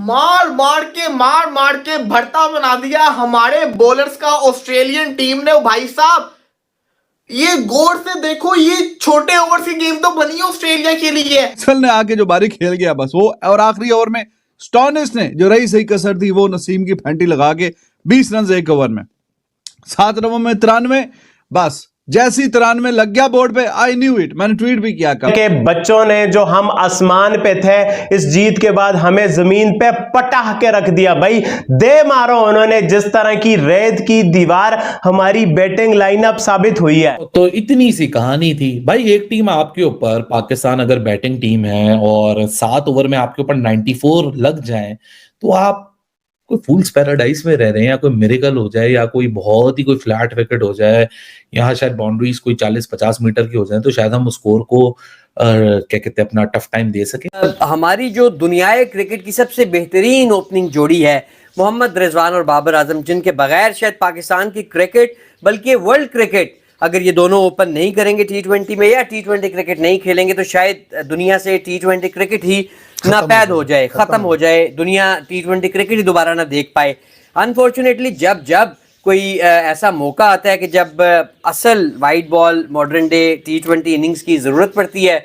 मार मार के भरता बना दिया हमारे बॉलर्स का ऑस्ट्रेलियन टीम ने। भाई साहब ये गौर से देखो, ये छोटे ओवर की गेम तो बनी है ऑस्ट्रेलिया के लिए। मैक्सवेल ने आके जो बारी खेल गया बस वो, और आखिरी ओवर में स्टोनिस ने जो रही सही कसर थी वो नसीम की फैंटी लगा के 20 रन एक ओवर में, 7 रनों में 93। बस जैसी 93 लग गया बोर्ड पे, आई न्यू इट, मैंने ट्वीट भी किया के बच्चों ने जो हम आसमान पे थे इस जीत के बाद हमें जमीन पे पटाह के रख दिया। भाई दे मारो उन्होंने, जिस तरह की रेत की दीवार हमारी बैटिंग लाइनअप साबित हुई है। तो इतनी सी कहानी थी भाई। एक टीम आपके ऊपर, पाकिस्तान अगर बैटिंग टीम है और 7 ओवर में आपके ऊपर 94 लग जाए तो आप कोई फूल्स पैराडाइज में रह रहे हैं, या कोई मिरेकल हो जाए, या कोई बहुत ही कोई फ्लैट विकेट हो जाए, यहाँ शायद बाउंड्रीज कोई 40-50 मीटर की हो जाए, तो शायद हम स्कोर को क्या कहते हैं अपना टफ टाइम दे सके। हमारी जो दुनियाई क्रिकेट की सबसे बेहतरीन ओपनिंग जोड़ी है मोहम्मद रिजवान और बाबर आजम, जिनके बगैर शायद पाकिस्तान की क्रिकेट बल्कि वर्ल्ड क्रिकेट, अगर ये दोनों ओपन नहीं करेंगे T20 में या T20 क्रिकेट नहीं खेलेंगे तो शायद दुनिया से T20 क्रिकेट ही नापैद हो जाए, खत्म हो जाए, दुनिया T20 क्रिकेट ही दोबारा ना देख पाए। अनफॉर्चुनेटली जब जब कोई ऐसा मौका आता है कि जब असल wide ball modern day T20 innings की ज़रूरत पड़ती है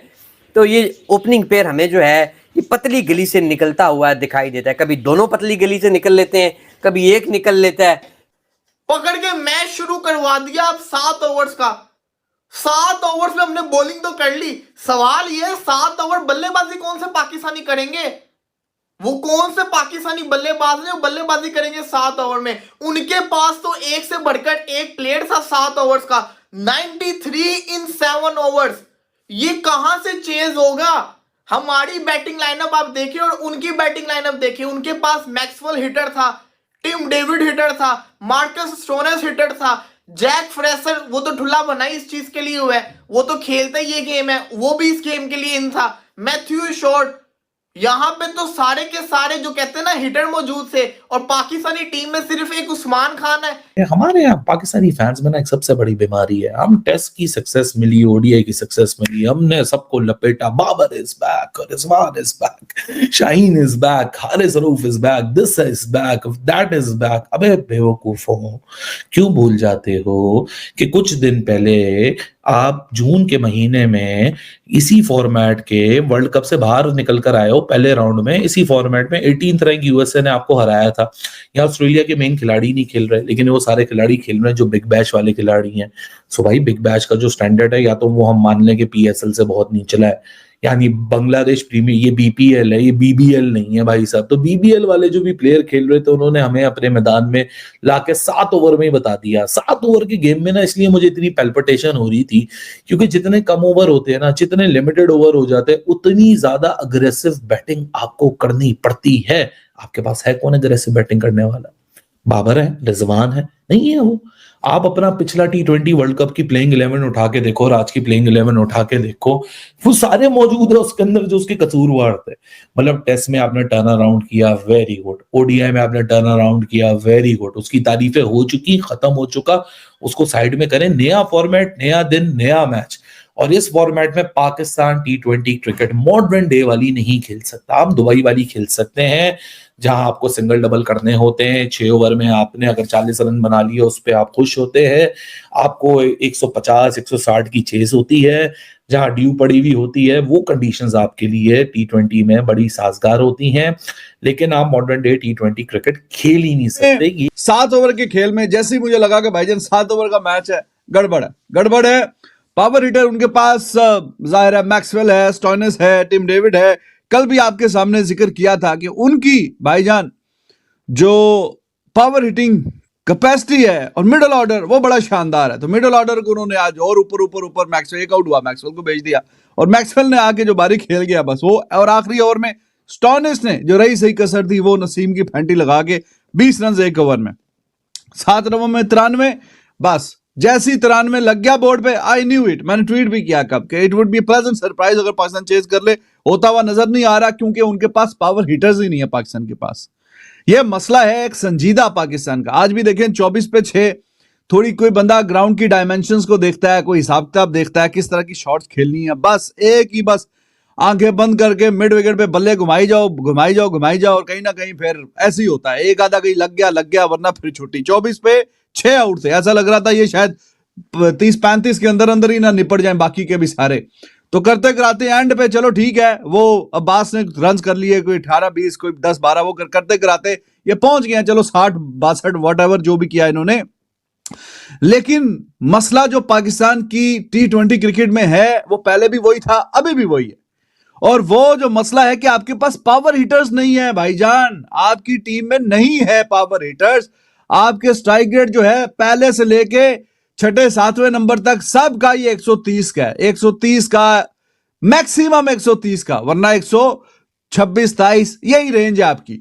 तो ये ओपनिंग पेयर हमें जो है ये पतली गली से निकलता हुआ दिखाई देता है। कभी दोनों पतली गली से निकल लेते हैं, कभी एक निकल लेता है। पकड़ के मैच शुरू करवा दिया। अब 7 ओवर्स का, 7 ओवर्स में हमने बॉलिंग तो कर ली। सवाल ये 7 ओवर बल्लेबाजी कौन से पाकिस्तानी करेंगे? वो कौन से पाकिस्तानी बल्लेबाज ने बल्लेबाजी करेंगे 7 ओवर में? उनके पास तो एक से बढ़कर एक प्लेयर था 7 ओवर्स का, 93 इन 7 ओवर्स। ये कहां से चेज होगा? हमारी बैटिंग लाइनअप आप देखिए और उनकी बैटिंग लाइनअप देखिए। उनके पास मैक्सवेल हिटर था, टिम डेविड हिटर था, मार्कस स्टोनेस हिटर था, जैक फ्रेशर वो तो ठुल्ला बना ही इस चीज के लिए हुआ है, वो तो खेलता ही ये गेम है, वो भी इस गेम के लिए इन था, मैथ्यू शॉर्ट। यहाँ पे तो सारे के सारे जो कहते हैं ना हिटर मौजूद थे, और पाकिस्तानी टीम में सिर्फ एक उस्मान खान है। हमारे यहाँ पाकिस्तानी फैंस में ना एक सबसे बड़ी बीमारी है, हम टेस्ट की सक्सेस मिली, ओडीआई की सक्सेस मिली, हमने सबको लपेटा, Babar is back, Rizwan is back, Shaheen is back, Haris Rauf is back, this is back, that is back. अबे बेवकूफों, क्यों भूल जाते हो कि कुछ दिन पहले आप जून के महीने में इसी फॉर्मेट के वर्ल्ड कप से बाहर निकल कर आए हो, पहले राउंड में इसी फॉर्मेट में 18th रैंक यूएसए ने आपको हराया था। यहाँ ऑस्ट्रेलिया के मेन खिलाड़ी नहीं खेल रहे, लेकिन वो सारे खिलाड़ी खेल रहे हैं जो बिग बैश वाले खिलाड़ी हैं। सो भाई बिग बैश का जो स्टैंडर्ड है, या तो वो हम मान लें कि पीएसएल से बहुत नीचला है, यानी बांग्लादेश प्रीमियर, ये बीपीएल है, ये बीबीएल नहीं है भाई साहब। तो बीबीएल वाले जो भी प्लेयर खेल रहे थे उन्होंने हमें अपने मैदान में लाके 7 ओवर में ही बता दिया। 7 ओवर की गेम में ना इसलिए मुझे इतनी पैल्पिटेशन हो रही थी क्योंकि जितने कम ओवर होते हैं ना, जितने लिमिटेड ओवर हो जाते हैं, उतनी ज्यादा अग्रेसिव बैटिंग आपको करनी पड़ती है। आपके पास है कौन अग्रेसिव बैटिंग करने वाला? बाबर है, रिजवान है? नहीं है वो। आप अपना पिछला T20 वर्ल्ड कप की प्लेइंग 11 उठा के देखो और आज की प्लेइंग 11 उठा के देखो, वो सारे मौजूद है उसके अंदर जो उसके कसूरवार थे। मतलब टेस्ट में आपने टर्न अराउंड किया, वेरी गुड। ओडीआई में आपने टर्न अराउंड किया, वेरी गुड। उसकी तारीफें हो चुकी, खत्म हो चुका, उसको साइड में करें। नया फॉर्मेट, नया दिन, नया मैच। और इस फॉर्मेट में Pakistan T20 cricket modern day वाली नहीं खेल सकता। आप दुबई वाली खेल सकते हैं जहां आपको सिंगल डबल करने होते हैं। 6 ओवर में आपने अगर 40 रन बना लिए उस पर आप खुश होते हैं। आपको 150-160 की चेस होती है, जहां ड्यू पड़ी हुई होती है। वो कंडीशंस आपके लिए T20 में बड़ी साजगार होती हैं, लेकिन आप मॉडर्न डे T20 क्रिकेट खेल ही नहीं सकते। 7 ओवर के खेल में जैसे ही मुझे लगा कि भाईजान 7 ओवर का मैच है, गड़बड़ है। पावर हिटर उनके पास जाहिर है मैक्सवेल है, स्टोइनिस है, टिम डेविड है। कल भी आपके सामने जिक्र किया था कि उनकी भाईजान जो पावर हिटिंग कैपेसिटी है और मिडिल ऑर्डर वो बड़ा शानदार है। तो मिडिल ऑर्डर को उन्होंने आज और ऊपर मैक्सवेल एक आउट हुआ, मैक्सवेल को भेज दिया और मैक्सवेल ने आके जो बारी खेल गया बस वो। और आखिरी ओवर में स्टोइनिस ने जो रही सही कसर थी वो नसीम की फैंटी लगा के 20 रन एक ओवर में, 7 रनों में 93। बस जैसी 93 लग गया बोर्ड पे, आई न्यू इट, मैंने ट्वीट भी किया कब कि it would be pleasant surprise अगर पाकिस्तान चेज कर ले। होता हुआ नजर नहीं आ रहा क्योंकि उनके पास पावर हिटर्स ही नहीं है पाकिस्तान के पास। यह मसला है एक संजीदा पाकिस्तान का। आज भी देखें 24 पे 6, थोड़ी कोई बंदा ग्राउंड की डायमेंशंस को देखता है, कोई हिसाब किताब देखता है, किस तरह की शॉट्स खेलनी है, बस एक ही बस आंखें बंद करके मिड विकेट पे बल्ले घुमाई जाओ और कहीं ना कहीं फिर ऐसे ही होता है, एक आधा कहीं लग गया वरना फिर छुट्टी। 24 पे 6 आउट थे, ऐसा लग रहा था ये शायद 30-35 के अंदर ही ना निपट जाए बाकी के भी सारे। तो करते कराते एंड पे चलो ठीक है, वो अब्बास ने रन कर लिए, कोई 18-20 कोई 10-12, वो करते कराते ये पहुंच गए, चलो 60-62 वॉटएवर जो भी किया इन्होंने। लेकिन मसला जो पाकिस्तान की T20 क्रिकेट में है वो पहले भी वही था, अभी भी वही है। और वो जो मसला है कि आपके पास पावर हिटर्स नहीं है भाईजान, आपकी टीम में नहीं है पावर हिटर्स। आपके स्ट्राइक रेट जो है पहले से लेके 6-7वें नंबर तक सबका ये 130 का है, 130 का मैक्सिमम 130 का, वरना 126-27 यही रेंज है आपकी।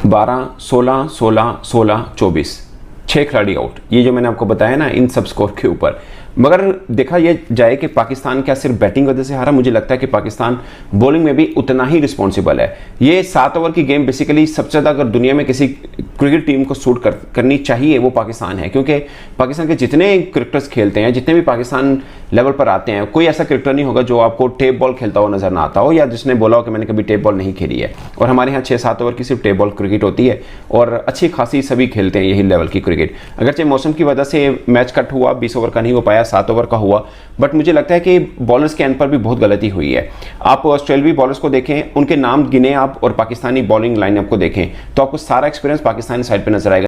12, 16, 16, 16, 24 6 खिलाड़ी आउट, ये जो मैंने आपको बताया ना इन सब स्कोर के ऊपर। मगर देखा यह जाए कि पाकिस्तान क्या सिर्फ बैटिंग वजह से हारा, मुझे लगता है कि पाकिस्तान बॉलिंग में भी उतना ही रिस्पॉन्सिबल है। ये 7 ओवर की गेम बेसिकली सबसे ज़्यादा अगर दुनिया में किसी क्रिकेट टीम को सूट करनी चाहिए वो पाकिस्तान है, क्योंकि पाकिस्तान के जितने क्रिकेटर्स खेलते हैं, जितने भी पाकिस्तान लेवल पर आते हैं, कोई ऐसा क्रिकेटर नहीं होगा जो आपको टेप बॉल खेलता हुआ नजर ना आता हो, या जिसने बोला हो कि मैंने कभी टेप बॉल नहीं खेली है। और हमारे यहाँ 6-7 ओवर की सिर्फ टेप बॉल क्रिकेट होती है और अच्छी खासी सभी खेलते हैं यही लेवल की क्रिकेट। अगरचे मौसम की वजह से मैच कट हुआ, 20 ओवर का नहीं हो पाया, 7 ओवर का हुआ, बट मुझे लगता है कि बॉलर्स के एंड पर भी बहुत गलती हुई है। आप ऑस्ट्रेलियाई बॉलर्स को देखें, उनके नाम गिने आप और पाकिस्तानी बॉलिंग लाइनअप को देखें तो आपको सारा एक्सपीरियंस पाकिस्तानी साइड पे नजर आएगा।